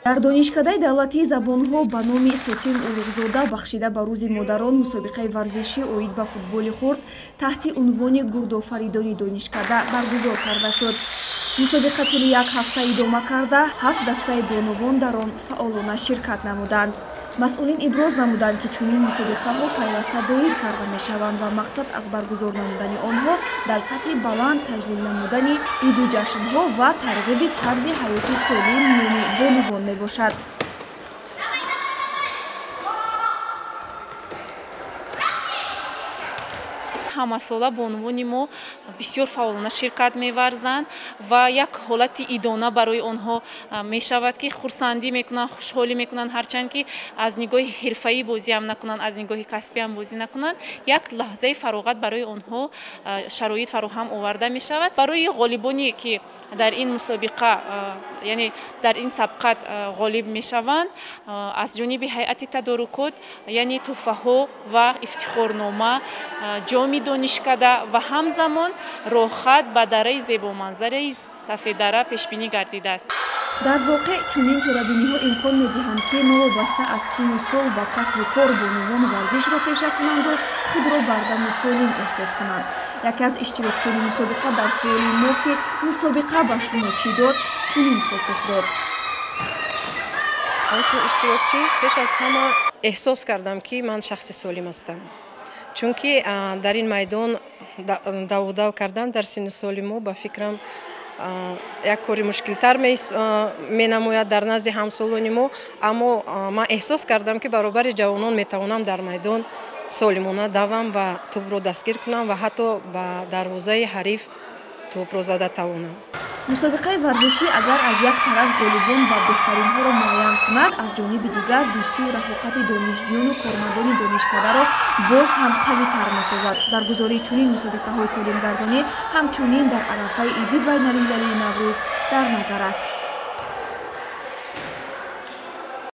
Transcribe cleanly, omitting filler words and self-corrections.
дар донишкадаи давлатии забонҳо ба номи Сотин Улуғзода бахшида ба рӯзи модарон мусобиқаи варзишӣ оид ба футболи хурд таҳти унвони гурдофаридони донишкада баргузор карда шуд. мусобиқа тӯли як ҳафта идома карда 7 дастаи бонувон дар он фаъолона ширкат намуданд. масъулин иброз намуданд ки чунин мусобиқаҳо пайваста доир карда мешаванд ва мақсад аз баргузор намудани онҳо дар сатҳи баланд таҷлил намудани иду ҷашнҳо ва тарғиби тарзи ҳаёти солим миёни бонувон мебошад. ҳамасола бонувони мо бисёр фаъолона ширкат меварзанд ва як ҳолати идона барои онҳо мешавад ки хурсандӣ мекунанд, хушҳолӣ мекунанд, ҳарчанд ки аз нигоҳи ҳирфаӣ бозиам накунанд, аз нигоҳи касбиам бозӣ накунанд, як лаҳзаи фароғат барои онҳо шароит фароҳам оварда мешавад. барои ғолибоне ки дар ин мусобиқа яъне дар ин сабқат ғолиб мешаванд, аз ҷониби ҳайати тадорукот яъне тӯҳфаҳо ва ифтихорнома, ҷоми донишкада ва ҳамзамон роҳхат ба дараи зебоманзараи Сафедара пешбинӣ гардидааст. дар воқеъ чунин чорабиниҳо имкон медиҳанд ки новобаста аз сину сол ва касбу кор бонувон варзишро пеша кунанду худро бардаму солим эҳсос кунанд. яке аз иштирокчиёни мусобиқа дар суоли мо ки мусобиқа ба шумо чӣ дод, чунин посух дод. ҳамчун иштирокчӣ пеш аз ҳама эҳсос кардам ки ман шахси солим ҳастам. чунки дар ин майдон даводав кардан дар синну соли мо ба фикрам як кори мушкилтар менамояд дар назди ҳамсолони мо, аммо ман эҳсос кардам ки баробари ҷавонон метавонам дар майдон солимона давам ва тӯбро дастгир кунам ва ҳатто ба дарвозаи ҳариф тӯбро зада тавонам. мусобиқаи варзишӣ агар аз як тараф ғолибон ва беҳтаринҳоро муайян кунад, аз ҷониби дигар дӯстию рафоқати донишҷӯёну кормандони донишкадаро боз ҳам қавитар месозад. баргузории чунин мусобиқаҳои солимгардонӣ ҳамчунин дар арафаи иди байналмилалии Наврӯз дар назар аст.